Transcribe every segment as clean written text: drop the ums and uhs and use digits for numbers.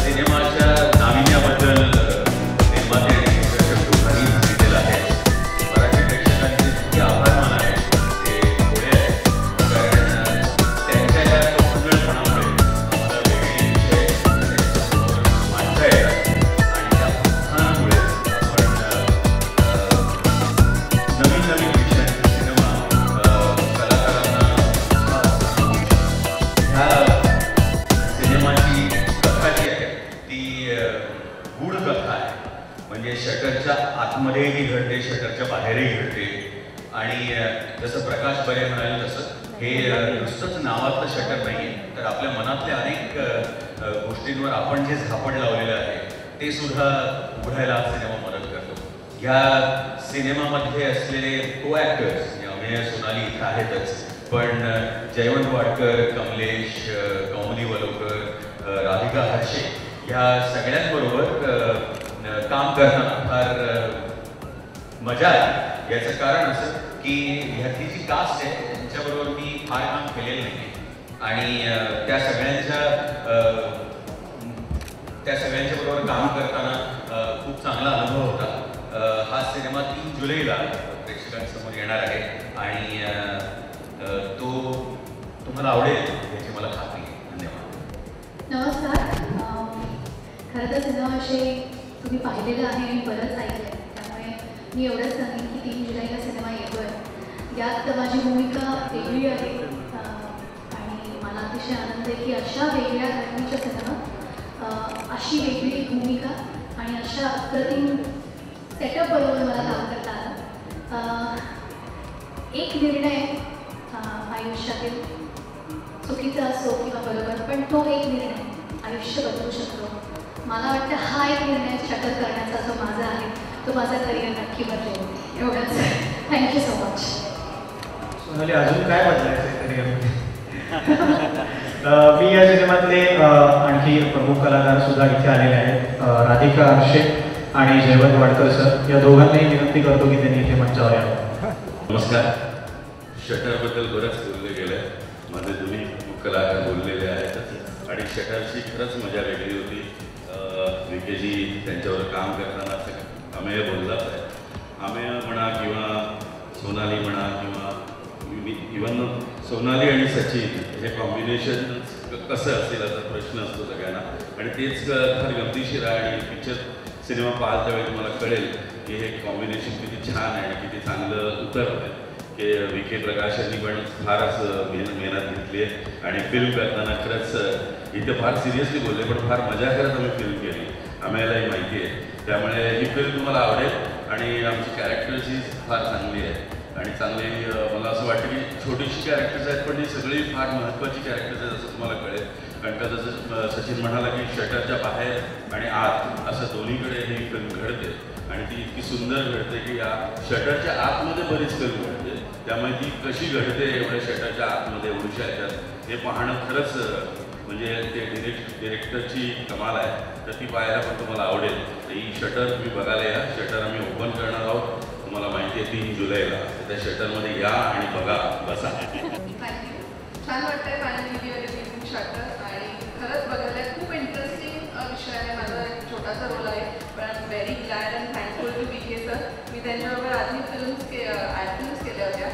सिनेमाच्या नाविन्याबद्दल निर्माते आणि दिग्दर्शक दोघांनी सांगितलेलं आहे. मराठी प्रेक्षकांचे किती आभार मानावे ते थोडे आहे, कारण त्यांच्या या कौतुकपणामुळे आम्हाला वेगळे विषय त्यांच्यासमोर मांडता येतात आणि त्या उत्साहामुळे आपण नवीन नवीन विषय सिनेमा कलाकारांना ह्या सिनेमाची कथा जी आहे ती गूढ कथा आहे. म्हणजे शटरच्या आतमध्येही घडते, शटरच्या बाहेरही घडते. आणि जसं प्रकाश बरे म्हणाले तसं हे नुसतंच नावातलं शटर नाही आहे, तर आपल्या मनातल्या अनेक गोष्टींवर आपण जे झापड लावलेलं आहे ते सुद्धा उघडायला हा सिनेमा मदत करतो. ह्या सिनेमामध्ये असलेले को ॲक्टर्स अमेय सोनाली इथं आहेतच, पण जयवंत वाडकर, कमलेश, कौमुदी वलोकर, राधिका हर्षे ह्या सगळ्यांबरोबर काम करताना फार मजा आली. याचं कारण असं की ह्यातली जी कास्ट आहे त्यांच्याबरोबर मी फार काम केलेलं नाही आणि त्या सगळ्यांच्या बरोबर काम करताना खूप चांगला अनुभव होता. हा सिनेमा 3 जुलैला प्रेक्षकांसमोर येणार आहे आणि तो तुम्हाला आवडेल याची मला खात्री आहे. धन्यवाद. नमस्कार. खरं तर सिनेमाविषयी तुम्ही पाहिलेलं आहे आणि बरंच ऐकलं आहे, त्यामुळे मी एवढंच सांगेन की 3 जुलैला सिनेमा येतो आहे. यात माझी भूमिका वेगळी आहे आणि मला अतिशय आनंद आहे की अशा वेगळ्या घटनेच्या सिनेमात अशी वेगळी भूमिका आणि अशा अप्रतिम सेटअप बरोबर मला काम करता आलं. एक निर्णय आयुष्यातील चुकीचा असो किंवा बरोबर, पण तो एक निर्णय आयुष्य बदलू शकतो. मला वाटतं हा एक निर्णय शटर करण्याचा जो माझा आहे तो माझा करिअर नक्की बदलेल. एवढंच. Thank you so much. सोनाली, अजून काय बदलायचं करिअरमध्ये? मी या सिनेमातले आणखी प्रमुख कलाकार सुद्धा इथे आलेले आहेत. राधिका हर्षे आणि जयवंत वाडकर सर, या दोघांनाही विनंती करतो की त्यांनी इथे मंचावर यावं. नमस्कार. शटरबद्दल बरंच बोललं गेलं आहे, माझे दोन्ही कलाकार बोललेले आहेत आणि शटरची खरंच मजा वेगळी होती. विकेजी त्यांच्यावर काम करताना अमेय बोललाच आहे. अमेय म्हणा किंवा सोनाली म्हणा किंवा इवन सोनाली आणि सचिन हे कॉम्बिनेशन कसं असेल असा प्रश्न असतो सगळ्यांना आणि तेच फार गमतीशीर आहे आणि पिक्चर सिनेमा पाहाल त्यावेळी तुम्हाला कळेल की हे कॉम्बिनेशन किती छान आहे आणि किती चांगलं उतरलं आहे. की विके प्रकाश यांनी पण फारच मेहनत घेतली आहे आणि फिल्म करताना खरंच इथे फार सिरियसली बोलले पण फार मजा करत आम्ही फिल्म केली, आम्हालाही माहिती आहे. त्यामुळे ही फिल्म तुम्हाला आवडेल आणि आमची कॅरेक्टर्स ही फार चांगली आहे आणि चांगली मला असं वाटतं की छोटीशी कॅरेक्टर्स आहेत पण ही सगळी फार महत्त्वाची कॅरेक्टर्स आहेत असं तुम्हाला कळेल. कारण का जसं सचिन म्हणाला की शटरच्या बाहेर आणि आत असं दोन्हीकडे ही फिल्म घडते आणि ती इतकी सुंदर घडते की या शटरच्या आतमध्ये बरीच फिल्म घडते. त्यामुळे ती कशी घडते एवढ्या शटरच्या आतमध्ये एवढ्या ह्याच्यात हे पाहणं खरंच म्हणजे ते डिरेक्टरची कमाल आहे. तर ती पाहायला पण तुम्हाला आवडेल. ही शटर तुम्ही बघायला या. शटर आम्ही ओपन करणार आहोत, तुम्हाला माहिती आहे 3 जुलैला. त्या शटरमध्ये या आणि बघा, बसा. छान वाटतंय फायनली शटर आणि खरंच बघायला खूप इंटरेस्टिंग विषय आहे. माझा एक छोटासा रोल आहे पण I am very glad and thankful to Vicky sir. मी त्यांच्याबरोबर आधी फिल्म्स केल्या होत्या.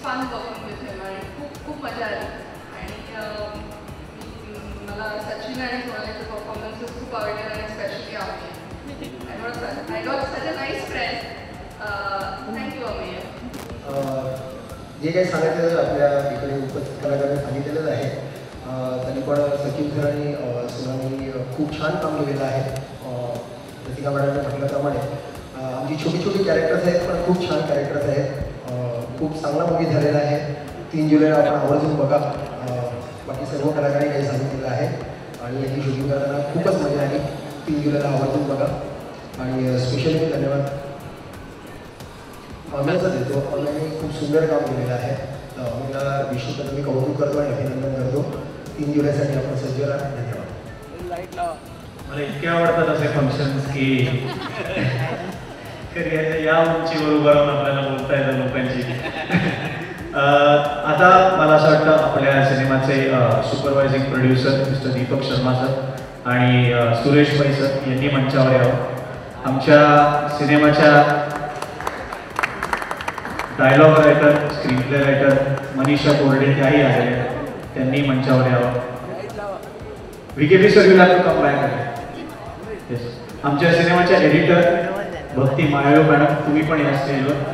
फन वर्किंग विथ हिम आणि खूप मजा आली आणि मला सचिन आणि सोनालीचे परफॉर्मन्सेस खूप आवडले आणि specially Ameya. I got such a nice friend. Thank you Ameya. जे काही सांगितलेलं आपल्या इकडे उपस्थित कलाकारांनी सांगितलेलं आहे त्यांनी पण सचिन सर आणि सोनाली खूप छान काम केलेलं आहे. रसिका मॅडमने म्हटल्याप्रमाणे आमची छोटी छोटी कॅरेक्टर्स आहेत पण खूप छान कॅरेक्टर्स आहेत. खूप चांगला मूवी झालेला आहे. 3 जुलैला आपण आवर्जून बघा. बाकी सर्व कलाकारांनी काही सांगितलेलं आहे आणि याची शूटिंग करताना खूपच मजा आली. 3 जुलैला आवर्जून बघा आणि स्पेशली धन्यवाद अमेयचा देतो. अमेयने खूप सुंदर काम केलेलं आहे. मला विशेषतः मी कौतुक करतो आणि अभिनंदन करतो. 3 जुलैसाठी आपण सज्ज राहा. धन्यवाद. मला इतके आवडतात असे फंक्शन्स की करिअरच्या या उंचीवर उभं राहून आपल्याला बोलता येतं लोकांची. आता मला असं वाटतं आपल्या सिनेमाचे supervising producer mister Deepak Sharma sir आणि सुरेश पै सर यांनी मंचावर यावं. आमच्या सिनेमाच्या dialogue writer, screenplay writer Manisha Korde त्याही आलेले आहेत, त्यांनी मंचावर यावं. VKP sir will have to come back. Yes. आमच्या सिनेमाच्या एडिटर भक्ती मायाळू मॅडम, तुम्ही पण या स्टेजवर.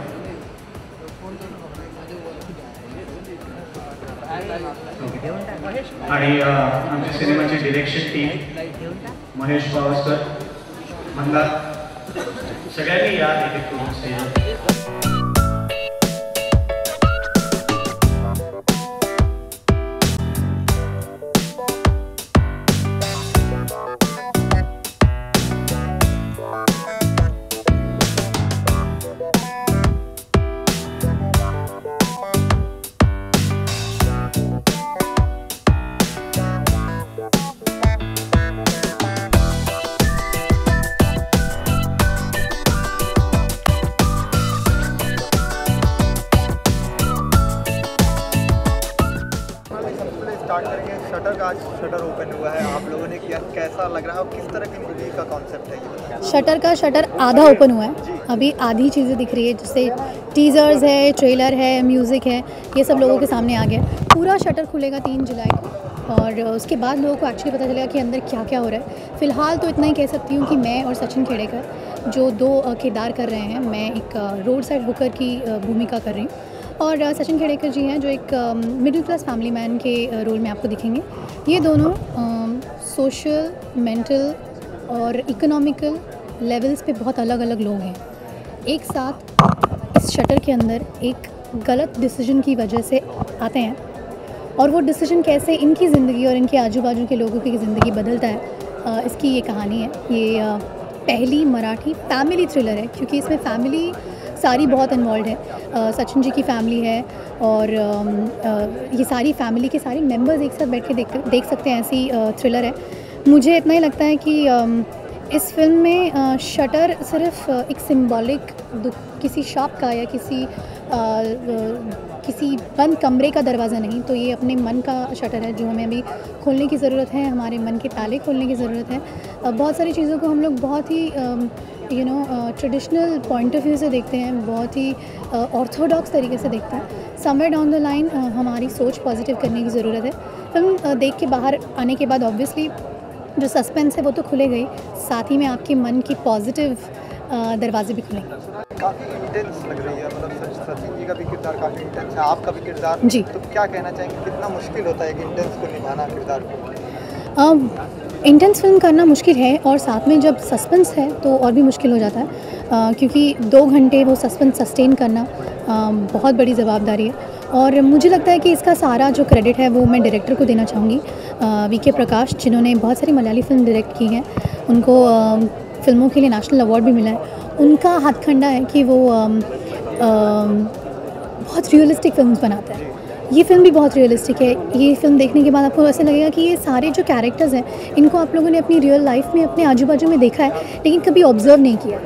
आणि आमच्या सिनेमाची डिरेक्शन टीम महेश पावसकर, मंदार, सगळ्यांनी या एक करून स्टेजवर. स्टार्ट करेंगे शटर का. आज शटर ओपन हुआ है, आप लोगों ने किया, कैसा लग रहा है और किस तरह की मूवी का कॉन्सेप्ट है? शटर का शटर आधा ओपन हुआ है, अभी आधी चीज़ें दिख रही है, जैसे टीज़र्स है, ट्रेलर है, म्यूज़िक है, ये सब लोगों के सामने आ गया. पूरा शटर खुलेगा 3 जुलाई को और उसके बाद लोगों को एक्चुअली पता चलेगा कि अंदर क्या क्या हो रहा है. फ़िलहाल तो इतना ही कह सकती हूँ कि मैं और सचिन खेड़ेकर जो 2 किरदार कर रहे हैं, मैं एक रोड साइड हुकर की भूमिका कर रही हूँ और सचिन खेड़ेकर जी हैं जो एक मिडिल क्लास फैमिली मैन के रोल में आपको दिखेंगे. ये दोनों सोशल, मेंटल और इकोनॉमिकल लेवल्स पे बहुत अलग अलग लोग हैं. एक साथ इस शटर के अंदर एक गलत डिसीजन की वजह से आते हैं और वो डिसीजन कैसे इनकी ज़िंदगी और इनके आजू बाजू के लोगों की ज़िंदगी बदलता है, इसकी ये कहानी है. ये पहली मराठी फैमिली थ्रिलर है क्योंकि इसमें फैमिली सारी बहुत इन्वॉल्व है. सचिन जी की फैमिली है और ये सारी फैमिली के सारे मेंबर्स एक साथ बैठ के देख सकते हैं, ऐसी थ्रिलर है. मुझे इतना ही लगता है कि इस फिल्म में शटर सिर्फ एक सिंबॉलिक किसी शॉप का या किसी बंद कमरे का दरवाज़ा नहीं, तो ये अपने मन का शटर है जो हमें अभी खोलने की ज़रूरत है. हमारे मन के ताले खोलने की ज़रूरत है. बहुत सारी चीज़ों को हम लोग बहुत ही ट्रेडिशनल पॉइंट ऑफ व्यू से देखते हैं, बहुत ही ऑर्थोडॉक्स तरीके से देखते हैं. समवेयर डाउन द लाइन हमारी सोच पॉजिटिव करने की ज़रूरत है. फिल्म देख के बाहर आने के बाद ऑब्वियसली जो सस्पेंस है वो तो खुलेगा ही, साथ ही में आपके मन की पॉजिटिव दरवाजे भी खुलेंगे. काफ़ी इंटेंस लग रही है, मतलब सचिन जी का भी किरदार काफ़ी इंटेंस है, आपका भी किरदार जी. तो क्या कहना चाहेंगे, कितना मुश्किल होता है एक इंटेंस को निभाना किरदार को? इंटेंस फिल्म करना मुश्किल है और साथ में जब सस्पेंस है तो और भी मुश्किल हो जाता है, क्योंकि 2 घंटे वो सस्पेंस सस्टेन करना बहुत बड़ी ज़वाबदारी है. और मुझे लगता है कि इसका सारा जो क्रेडिट है वो मैं डायरेक्टर को देना चाहूँगी, VK प्रकाश, जिन्होंने बहुत सारी मलयाली फिल्म डायरेक्ट की हैं. उनको फिल्मों के लिए नेशनल अवार्ड भी मिला है. उनका हाथखंडा है कि वो बहुत रियलिस्टिक फिल्म्स बनाते हैं. ये फिल्म भी बहुत रियलिस्टिक है. ये फिल्म देखने के बाद आपको ऐसे लगेगा कि ये सारे जो कैरेक्टर्स हैं इनको आप लोगों ने अपनी रियल लाइफ में अपने आजू बाजू में देखा है लेकिन कभी ऑब्जर्व नहीं किया.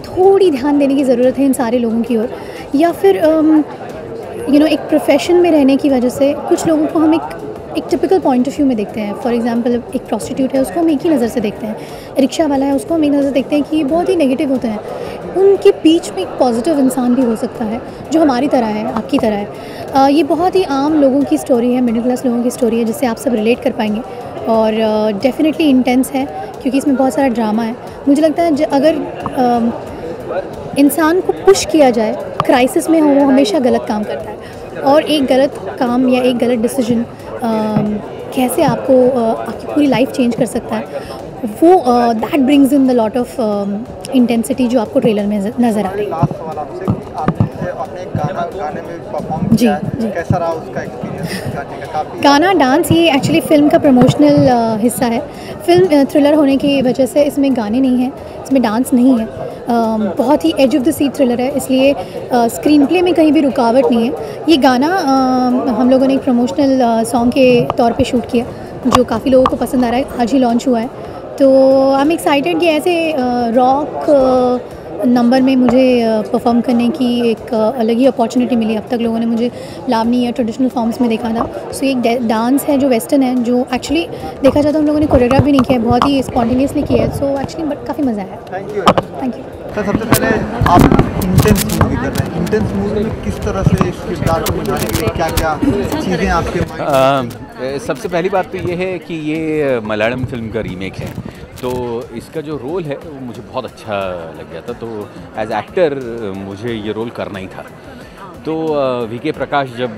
थोड़ी ध्यान देने की ज़रूरत है इन सारे लोगों की ओर. या फिर एक प्रोफेशन में रहने की वजह से कुछ लोगों को हम एक टिपिकल पॉइंट ऑफ व्यू में देखते हैं. फॉर एग्जांपल एक प्रॉस्टिट्यूट है, उसको हम एक ही नज़र से देखते हैं. रिक्शा वाला है, उसको हम एक नज़र देखते हैं कि ये बहुत ही नेगेटिव होते हैं. उनके बीच में एक पॉजिटिव इंसान भी हो सकता है जो हमारी तरह है, आपकी तरह है. ये बहुत ही आम लोगों की स्टोरी है, मिडिल क्लास लोगों की स्टोरी है जिससे आप सब रिलेट कर पाएंगे. और डेफिनेटली इंटेंस है क्योंकि इसमें बहुत सारा ड्रामा है. मुझे लगता है अगर इंसान को पुश किया जाए, क्राइसिस में हो, वो हमेशा गलत काम करता है. और एक गलत काम या एक गलत डिसीजन कैसे आपकी पूरी लाइफ चेंज कर सकता है, वो that brings in the lot of intensity जो आपको ट्रेलर में नज़र आ रही है. लास्ट सवाल आपसे, आपने एक गाने में परफॉर्म जी, किया जी. कैसा रहा उसका एक्सपीरियंस गाने का? काफ़ी गाना, डांस, ये एक्चुअली फ़िल्म का प्रमोशनल हिस्सा है. फिल्म थ्रिलर होने की वजह से इसमें गाने नहीं हैं, इसमें डांस नहीं है. बहुत ही edge of the seat thriller है, इसलिए स्क्रीन प्ले में कहीं भी रुकावट नहीं है. ये गाना हम लोगों ने एक प्रमोशनल सॉन्ग के तौर पे शूट किया जो काफ़ी लोगों को पसंद आ रहा है. आज ही लॉन्च हुआ है. तो आई एम एक्साइटेड कि ऐसे रॉक नंबर में मुझे परफॉर्म करने की एक अलग ही अपॉर्चुनिटी मिली। अब तक लोगों ने मुझे लावनी या ट्रेडिशनल फॉर्म्स में देखा था। सो एक डांस है जो वेस्टर्न है, जो एक्चुअली देखा जाए तो हम लोगों ने कोरियोग्राफ भी नहीं किया है, बहुत ही स्पॉन्टेनियसली किया है। सो एक्चुअली बट काफ़ी मज़ा आया। Thank you. Thank you. Sir सबसे पहले आप इंटेंस मूवी कर रहे हैं, इंटेंस मूवी में किस तरह से इस किरदार को बनाने के लिए क्या क्या चीज़ें आपके माइंड? सबसे पहली बात तो ये है कि ये मलयालम फिल्म का रीमेक है, तो इसका जो रोल है वो मुझे बहुत अच्छा लग गया था। तो एज एक्टर मुझे ये रोल करना ही था। तो वीके प्रकाश जब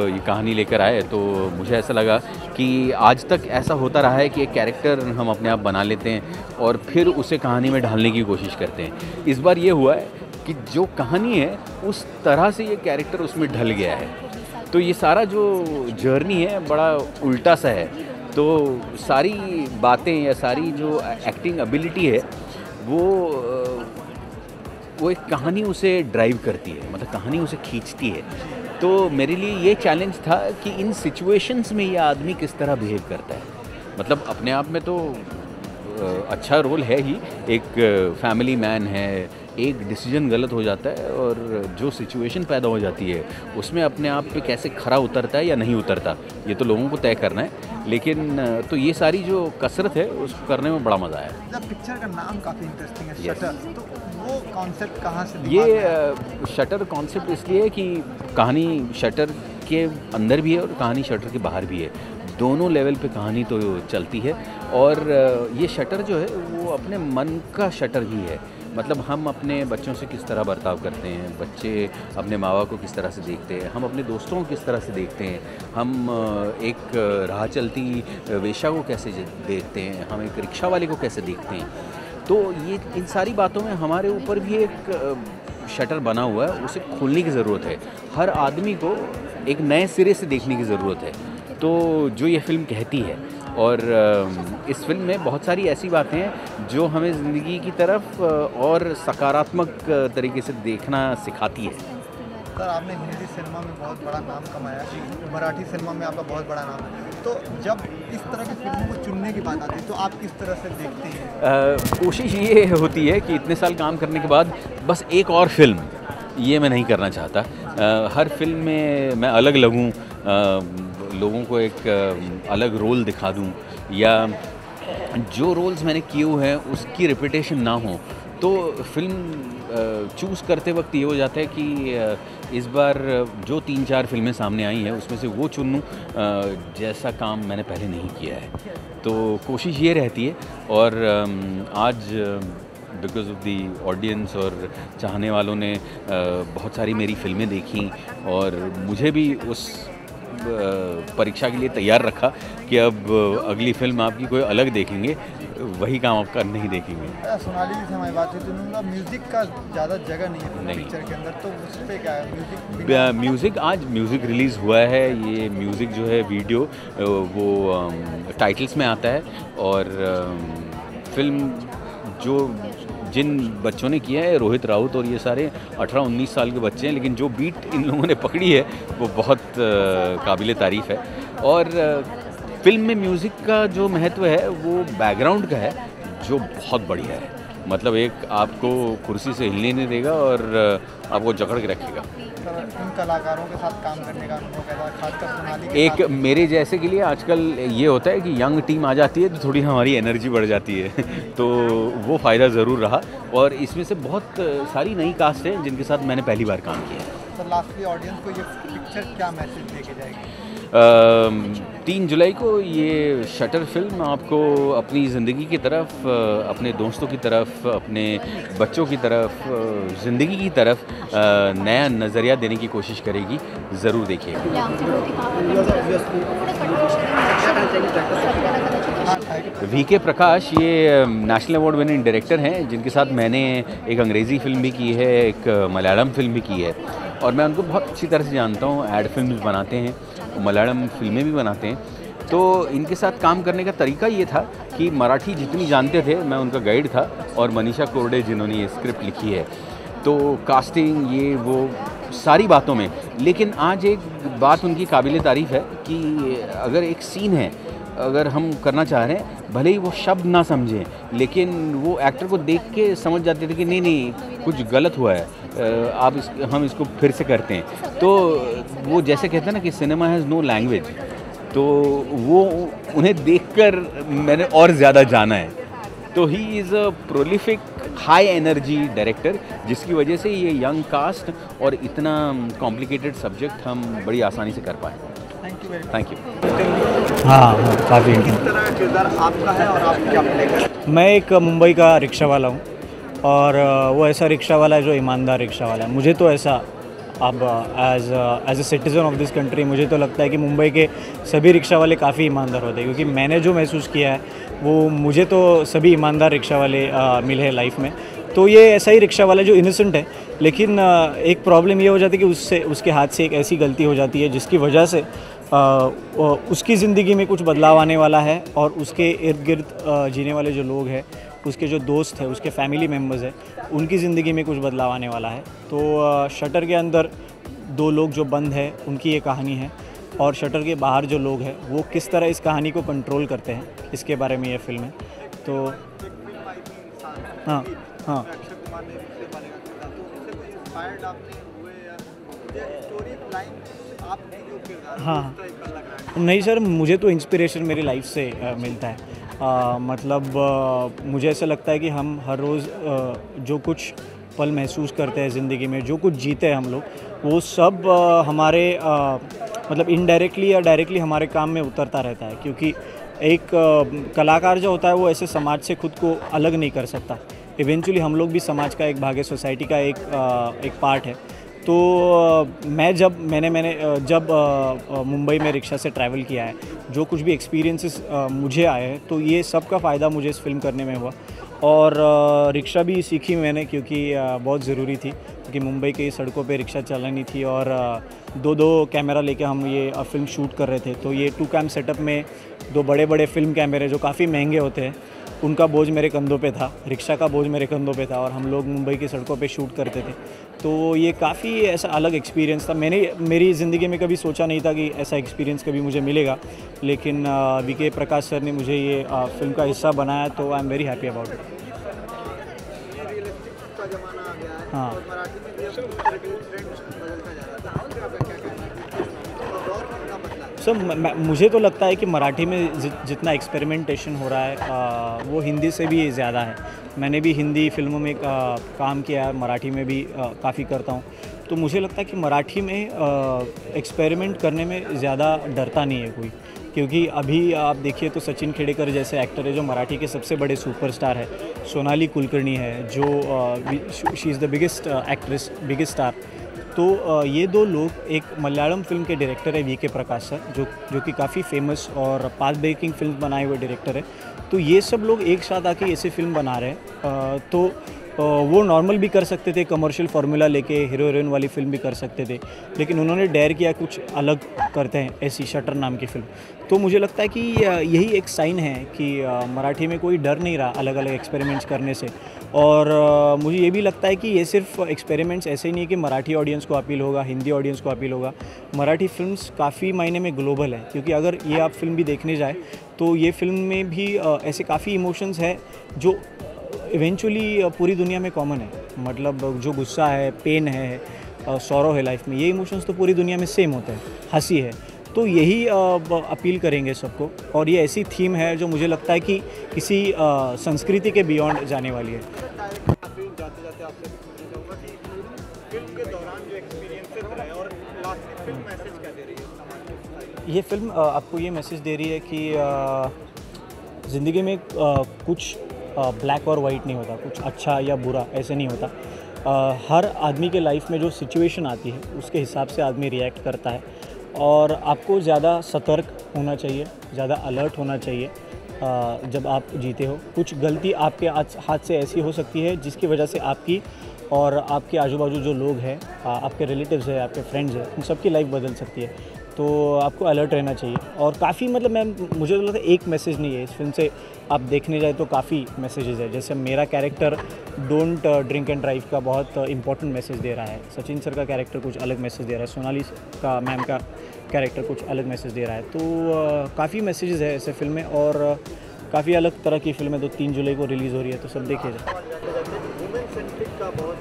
ये कहानी लेकर आए तो मुझे ऐसा लगा कि आज तक ऐसा होता रहा है कि एक कैरेक्टर हम अपने आप बना लेते हैं और फिर उसे कहानी में ढालने की कोशिश करते हैं। इस बार ये हुआ है कि जो कहानी है उस तरह से ये कैरेक्टर उसमें ढल गया है। तो ये सारा जो जर्नी है बड़ा उल्टा सा है। तो सारी बातें या सारी जो एक्टिंग एबिलिटी है वो एक कहानी उसे ड्राइव करती है, मतलब कहानी उसे खींचती है। तो मेरे लिए ये चैलेंज था कि इन सिचुएशंस में ये आदमी किस तरह बिहेव करता है। मतलब अपने आप में तो अच्छा रोल है ही, एक फैमिली मैन है, एक डिसीजन गलत हो जाता है और जो सिचुएशन पैदा हो जाती है उसमें अपने आप पे कैसे खरा उतरता है या नहीं उतरता ये तो लोगों को तय करना है। लेकिन तो ये सारी जो कसरत है उसको करने में बड़ा मज़ा आया। पिक्चर का नाम काफ़ी इंटरेस्टिंग है, Yes. शटर। तो वो कॉन्सेप्ट कहाँ से? ये शटर कॉन्सेप्ट इसलिए है कि कहानी शटर के अंदर भी है और कहानी शटर के बाहर भी है। दोनों लेवल पे कहानी तो चलती है। और ये शटर जो है वो अपने मन का शटर भी है। मतलब हम अपने बच्चों से किस तरह बर्ताव करते हैं, बच्चे अपने माँ बाप को किस तरह से देखते हैं, हम अपने दोस्तों को किस तरह से देखते हैं, हम एक राह चलती वेश्या को कैसे देखते हैं, हम एक रिक्शा वाले को कैसे देखते हैं। तो ये इन सारी बातों में हमारे ऊपर भी एक शटर बना हुआ है, उसे खोलने की ज़रूरत है। हर आदमी को एक नए सिरे से देखने की ज़रूरत है। तो जो ये फ़िल्म कहती है, और इस फिल्म में बहुत सारी ऐसी बातें हैं जो हमें ज़िंदगी की तरफ और सकारात्मक तरीके से देखना सिखाती है। सर आपने हिंदी सिनेमा में बहुत बड़ा नाम कमाया, मराठी सिनेमा में आपका बहुत बड़ा नाम है। तो जब इस तरह की फिल्मों को चुनने की बात आती है तो आप किस तरह से देखते हैं? कोशिश ये होती है कि इतने साल काम करने के बाद बस एक और फिल्म ये मैं नहीं करना चाहता। हर फिल्म में मैं अलग लगूं, लोगों को एक अलग रोल दिखा दूं, या जो रोल्स मैंने किए हुए हैं उसकी रिपीटेशन ना हो। तो फिल्म चूज़ करते वक्त ये हो जाता है कि इस बार जो 3-4 फिल्में सामने आई हैं उसमें से वो चुन लूँ जैसा काम मैंने पहले नहीं किया है। तो कोशिश ये रहती है। और आज बिकॉज़ ऑफ दी ऑडियंस और चाहने वालों ने बहुत सारी मेरी फिल्में देखी और मुझे भी उस परीक्षा के लिए तैयार रखा कि अब अगली फिल्म आपकी कोई अलग देखेंगे, वही काम आपका नहीं देखेंगे। सोनाली जी से हमारी बात हुई तो उन्होंने कहा म्यूज़िक का ज़्यादा जगह नहीं है नहीं। पिक्चर के अंदर, तो उस पर क्या है? म्यूज़िक आज म्यूज़िक रिलीज़ हुआ है। ये म्यूज़िक जो है वीडियो वो टाइटल्स में आता है। और फिल्म जो जिन बच्चों ने किया है, रोहित राउत और ये सारे 18-19 साल के बच्चे हैं, लेकिन जो बीट इन लोगों ने पकड़ी है वो बहुत काबिल तारीफ़ है। और फिल्म में म्यूज़िक का जो महत्व है वो बैकग्राउंड का है, जो बहुत बढ़िया है। मतलब एक आपको कुर्सी से हिलने नहीं देगा और आपको जकड़ के रखेगा। इन कलाकारों के साथ काम करने का अनुभव कैसा, खासकर सोनाली के एक मेरे जैसे के लिए आजकल ये होता है कि यंग टीम आ जाती है तो थोड़ी हमारी एनर्जी बढ़ जाती है तो वो फ़ायदा ज़रूर रहा। और इसमें से बहुत सारी नई कास्ट है जिनके साथ मैंने पहली बार काम किया है। सर लास्टली ऑडियंस को ये पिक्चर क्या मैसेज देके जाएगी? 3 जुलाई को ये शटर फिल्म आपको अपनी ज़िंदगी की तरफ, अपने दोस्तों की तरफ, अपने बच्चों की तरफ, ज़िंदगी की तरफ नया नज़रिया देने की कोशिश करेगी। ज़रूर देखिए। वीके प्रकाश ये नेशनल अवार्ड विनिंग डायरेक्टर हैं जिनके साथ मैंने एक अंग्रेज़ी फिल्म भी की है, एक मलयालम फिल्म भी की है। और मैं उनको बहुत अच्छी तरह से जानता हूँ। एड फिल्म बनाते हैं, मलयालम फिल्में भी बनाते हैं। तो इनके साथ काम करने का तरीका ये था कि मराठी जितनी जानते थे मैं उनका गाइड था, और मनीषा कोरडे जिन्होंने ये स्क्रिप्ट लिखी है। तो कास्टिंग ये वो सारी बातों में, लेकिन आज एक बात उनकी काबिल तारीफ़ है कि अगर एक सीन है अगर हम करना चाह रहे हैं, भले ही वो शब्द ना समझें, लेकिन वो एक्टर को देख के समझ जाते थे कि नहीं नहीं कुछ गलत हुआ है, हम इसको फिर से करते हैं। तो वो जैसे कहते हैं ना कि सिनेमा हैज़ नो लैंग्वेज, तो वो उन्हें देखकर मैंने और ज़्यादा जाना है। तो he is a prolific high energy director, जिसकी वजह से ये यंग कास्ट और इतना कॉम्प्लिकेटेड सब्जेक्ट हम बड़ी आसानी से कर पाए। Thank you. हाँ, काफ़ी। किस तरह का किरदार आपका है और आप क्या प्ले कर रहे हैं? मैं एक मुंबई का रिक्शा वाला हूँ और वो ऐसा रिक्शा वाला है जो ईमानदार रिक्शा वाला है। मुझे तो ऐसा अब as a citizen of this country मुझे तो लगता है कि मुंबई के सभी रिक्शा वाले काफ़ी ईमानदार होते हैं, क्योंकि मैंने जो महसूस किया है वो मुझे तो सभी ईमानदार रिक्शा वाले मिले हैं लाइफ में। तो ये ऐसा ही रिक्शा वाला जो इनोसेंट है, लेकिन एक प्रॉब्लम ये हो जाती है कि उसके हाथ से एक ऐसी गलती हो जाती है जिसकी वजह से उसकी ज़िंदगी में कुछ बदलाव आने वाला है और उसके इर्द गिर्द जीने वाले जो लोग हैं, उसके जो दोस्त हैं, उसके फैमिली मेम्बर्स हैं, उनकी ज़िंदगी में कुछ बदलाव आने वाला है। तो शटर के अंदर दो लोग जो बंद हैं उनकी ये कहानी है, और शटर के बाहर जो लोग हैं वो किस तरह इस कहानी को कंट्रोल करते हैं, इसके बारे में ये फिल्म है। तो हाँ हाँ अक्षय कुमार ने पिछले वाले का किरदार, तो उससे कोई इंस्पायर्ड आपने हुए या मुझे स्टोरी लाइन आपने जो किरदार हाँ उस टाइप का लग रहा है? नहीं सर, मुझे तो इंस्पिरेशन मेरी लाइफ से मिलता है। मतलब मुझे ऐसा लगता है कि हम हर रोज़ जो कुछ पल महसूस करते हैं ज़िंदगी में, जो कुछ जीते हैं हम लोग, वो सब हमारे मतलब इनडायरेक्टली या डायरेक्टली हमारे काम में उतरता रहता है। क्योंकि एक कलाकार जो होता है वो ऐसे समाज से खुद को अलग नहीं कर सकता। इवेंचुअली हम लोग भी समाज का एक भाग है, सोसाइटी का एक पार्ट है। तो मैंने जब मुंबई में रिक्शा से ट्रैवल किया है, जो कुछ भी एक्सपीरियंसेस मुझे आए हैं, तो ये सब का फ़ायदा मुझे इस फिल्म करने में हुआ। और रिक्शा भी सीखी मैंने, क्योंकि बहुत ज़रूरी थी, क्योंकि मुंबई की सड़कों पे रिक्शा चलानी थी और दो कैमरा लेके हम ये फिल्म शूट कर रहे थे। तो ये 2 कैम सेटअप में 2 बड़े फिल्म कैमरे जो काफ़ी महंगे होते हैं, उनका बोझ मेरे कंधों पे था, रिक्शा का बोझ मेरे कंधों पे था, और हम लोग मुंबई की सड़कों पे शूट करते थे। तो ये काफ़ी ऐसा अलग एक्सपीरियंस था। मैंने मेरी ज़िंदगी में कभी सोचा नहीं था कि ऐसा एक्सपीरियंस कभी मुझे मिलेगा, लेकिन वीके प्रकाश सर ने मुझे ये फिल्म का हिस्सा बनाया, तो I am very happy about it. ये रियलिस्टिक का ज़माना आ गया है हाँ। और मराठी में भी अब उस तरह के ट्रेंड बदलता जा रहा है। तो आपका क्या कहना है? और दौर कितना बदला है? सर मुझे तो लगता है कि मराठी में जितना एक्सपेरिमेंटेशन हो रहा है वो हिंदी से भी ज़्यादा है। मैंने भी हिंदी फिल्मों में काम किया है, मराठी में भी काफ़ी करता हूँ। तो मुझे लगता है कि मराठी में एक्सपेरिमेंट करने में ज़्यादा डरता नहीं है कोई, क्योंकि अभी आप देखिए तो सचिन खेड़ेकर जैसे एक्टर है जो मराठी के सबसे बड़े सुपरस्टार है, सोनाली कुलकर्णी है जो she is the biggest actress, biggest star. तो ये 2 लोग, एक मलयालम फिल्म के डायरेक्टर है वीके प्रकाश सर, जो कि काफ़ी फेमस और पाथ ब्रेकिंग फिल्म बनाए हुए डायरेक्टर है। तो ये सब लोग एक साथ आके ऐसे फिल्म बना रहे हैं। तो वो नॉर्मल भी कर सकते थे, कमर्शियल फार्मूला लेके हीरो हीरोइन वाली फिल्म भी कर सकते थे, लेकिन उन्होंने डेयर किया कुछ अलग करते हैं, ऐसी शटर नाम की फिल्म। तो मुझे लगता है कि यही एक साइन है कि मराठी में कोई डर नहीं रहा अलग अलग एक्सपेरिमेंट्स करने से। और मुझे ये भी लगता है कि ये सिर्फ एक्सपेरिमेंट्स ऐसे ही नहीं कि मराठी ऑडियंस को अपील होगा, हिंदी ऑडियंस को अपील होगा। मराठी फिल्म्स काफ़ी मायने में ग्लोबल है, क्योंकि अगर ये आप फिल्म भी देखने जाए तो ये फिल्म में भी ऐसे काफ़ी इमोशंस है जो इवेंचुअली पूरी दुनिया में कॉमन है। मतलब जो गुस्सा है, पेन है, सॉरो है लाइफ में, ये इमोशंस तो पूरी दुनिया में सेम होते हैं, हंसी है। तो यही अपील करेंगे सबको, और ये ऐसी थीम है जो मुझे लगता है कि किसी संस्कृति के बियॉन्ड जाने वाली है। जाते जाते आपसे पूछना चाहूँगा कि फिल्म के दौरान जो एक्सपीरियंसेस रहे और लास्ट में फिल्म मैसेज क्या दे रही है समाज को? ये फिल्म आपको ये मैसेज दे रही है कि ज़िंदगी में कुछ ब्लैक और वाइट नहीं होता, कुछ अच्छा या बुरा ऐसे नहीं होता। हर आदमी के लाइफ में जो सिचुएशन आती है उसके हिसाब से आदमी रिएक्ट करता है, और आपको ज़्यादा सतर्क होना चाहिए, ज़्यादा अलर्ट होना चाहिए जब आप जीते हो। कुछ गलती आपके हाथ से ऐसी हो सकती है जिसकी वजह से आपकी और आपके आजू बाजू जो लोग हैं, आपके रिलेटिव्स हैं, आपके फ्रेंड्स हैं, उन सबकी लाइफ बदल सकती है। तो आपको अलर्ट रहना चाहिए। और काफ़ी मतलब मुझे तो लगता है एक मैसेज नहीं है इस फिल्म से, आप देखने जाए तो काफ़ी मैसेजेस है। जैसे मेरा character don't drink and drive का बहुत इंपॉर्टेंट मैसेज दे रहा है, सचिन सर का कैरेक्टर कुछ अलग मैसेज दे रहा है, सोनाली का मैम का कैरेक्टर कुछ अलग मैसेज दे रहा है। तो काफ़ी मैसेजेस है ऐसे फिल्म में और काफ़ी अलग तरह की फिल्म है। तो 3 जुलाई को रिलीज़ हो रही है, तो सब देखिए जाए। वुमेन सेंट्रिक का बहुत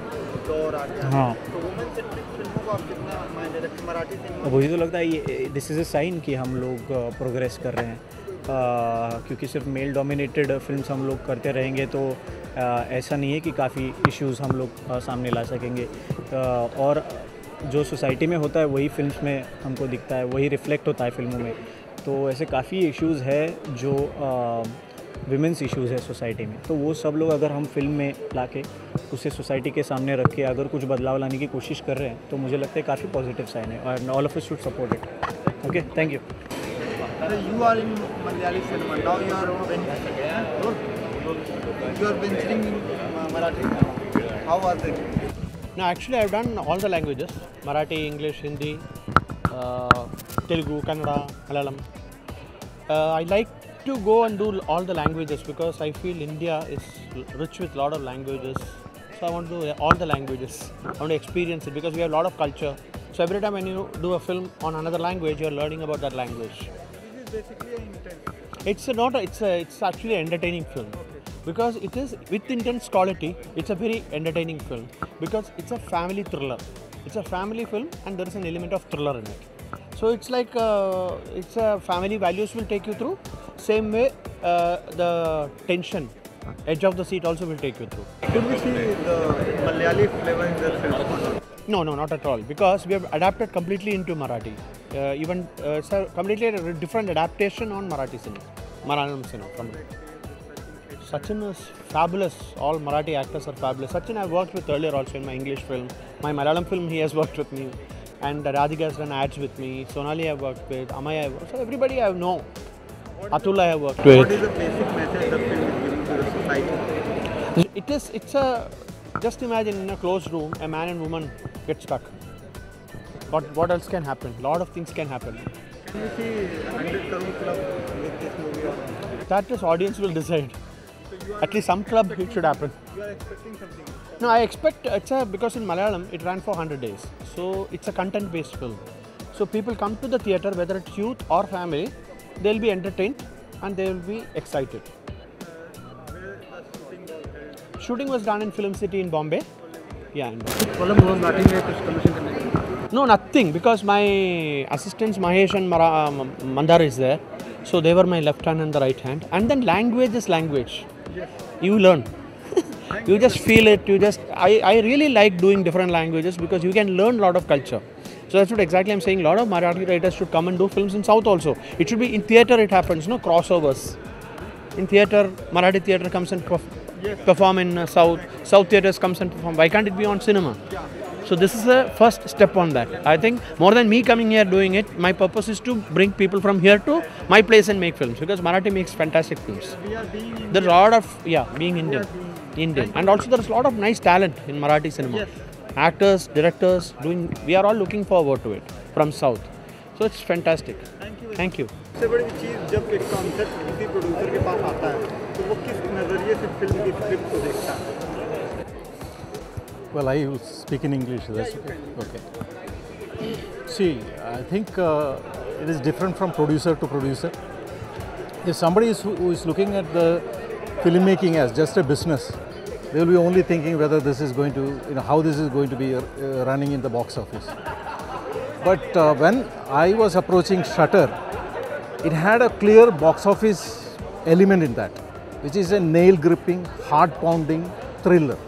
दौर आ गया। हाँ, तो वुमेन सेंट्रिक फिल्मों को आप कितना मायने रखते हैं मराठी सिनेमा? मुझे तो लगता है ये दिस इज़ अ साइन कि हम लोग प्रोग्रेस कर रहे हैं, क्योंकि सिर्फ मेल डोमिनेटेड फिल्म्स हम लोग करते रहेंगे तो ऐसा नहीं है कि काफ़ी इश्यूज़ हम लोग सामने ला सकेंगे। और जो सोसाइटी में होता है वही फिल्म्स में हमको दिखता है, वही रिफ्लेक्ट होता है फिल्मों में। तो ऐसे काफ़ी इश्यूज़ है जो विमेंस इश्यूज़ है सोसाइटी में, तो वो सब लोग अगर हम फिल्म में लाके उसे सोसाइटी के सामने रख के अगर कुछ बदलाव लाने की कोशिश कर रहे हैं तो मुझे लगता है काफ़ी पॉजिटिव साइन है और all of us should support it. Okay, thank you. You are in Malayali cinema now. You are venturing in Marathi. How was it? No, actually I've done all the languages: Marathi, English, Hindi, Telugu, Kannada, Malayalam. I like to go and do all the languages because I feel India is rich with a lot of languages. So I want to do all the languages. I want to experience it because we have a lot of culture. So every time when you do a film on another language, you are learning about that language. Basically intense. It's actually an entertaining film because it is with intense quality. It's a very entertaining film because it's a family thriller. It's a family film and there is an element of thriller in it. So it's like it's a family values will take you through. Same way the tension, edge of the seat also will take you through. Could we see the Malayali flavor in the film? No, not at all because we have adapted completely into Marathi. It's a completely different adaptation on Marathi cinema, Malayalam cinema. Sachin is fabulous. All Marathi actors are fabulous. Sachin I've worked with earlier also in my English film. My Malayalam film he has worked with me. And Radhika has done ads with me. Sonali I've worked with. Amaya I've worked. So everybody I know. Atula I have worked with. What is the basic message the film is giving to the society? It's a, just imagine in a closed room, a man and woman get stuck. What else can happen? A lot of things can happen. Can we see 100 crore club with this movie or not? That is audience will decide. At least some club it should happen. You are expecting something? No, I expect because in Malayalam it ran for 100 days. So it's a content-based film. So people come to the theatre, whether it's youth or family, they'll be entertained and they will be excited. Where the shooting was held? Shooting was done in Film City in Bombay. Yeah. In Bombay. Column was not in कुछ commission करने के लिए? No, nothing because my assistants Mahesh and Mandar is there. So they were my left hand and the right hand. And then language is language. Yes. You learn. You just feel it. I really like doing different languages because you can learn a lot of culture. So that's what exactly I'm saying. A lot of Marathi writers should come and do films in South also. It should be in theatre. It happens, no crossovers. In theatre, Marathi theatre comes and perform in South. South theatres comes and perform. Why can't it be on cinema? So this is the first step on that. I think more than me coming here doing it, my purpose is to bring people from here to my place and make films because Marathi makes fantastic films. We are being Indian. There's a lot of being Indian, and also there's a lot of nice talent in Marathi cinema. Yes. Actors, directors, we are all looking forward to it from South. So it's fantastic. Thank you. Thank you. सबसे बड़ी चीज़ जब एक concept किसी producer के पास आता है तो वो किस नज़रिए से फिल्म की स्क्रिप्ट को देखता है? Well, I will speak in English. That's okay. See, I think it is different from producer to producer. If somebody who is looking at the filmmaking as just a business, they will be only thinking whether this is going to, how this is going to be running in the box office. But when I was approaching Shutter, it had a clear box office element in that, which is a nail-gripping, heart-pounding thriller.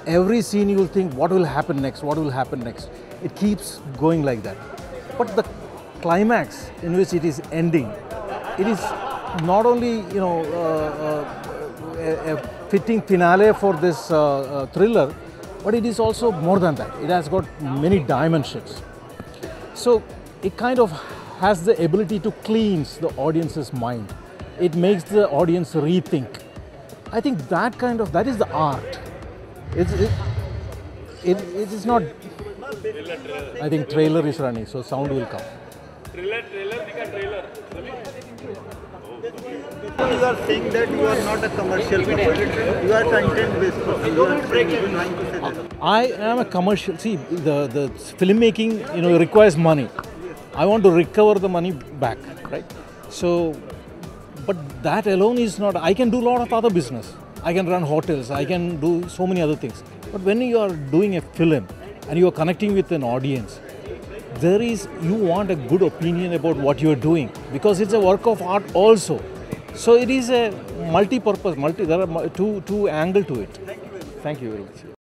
Every scene you will think, what will happen next, what will happen next. It keeps going like that. But the climax in which it is ending, it is not only, a fitting finale for this thriller, but it is also more than that. It has got many dimensions. So it kind of has the ability to cleanse the audience's mind. It makes the audience rethink. I think that is the art. It is not. I think trailer is running, so sound will come. You are saying that you are not a commercial person. You are content-based person. You are trying to say that. I am a commercial. See, the filmmaking, requires money. I want to recover the money back, right? So, but that alone is not, I can do a lot of other business. I can run hotels, I can do so many other things. But when you are doing a film and you are connecting with an audience, you want a good opinion about what you are doing, because it's a work of art also. So it is a multi-purpose, there are two angle to it. Thank you very much.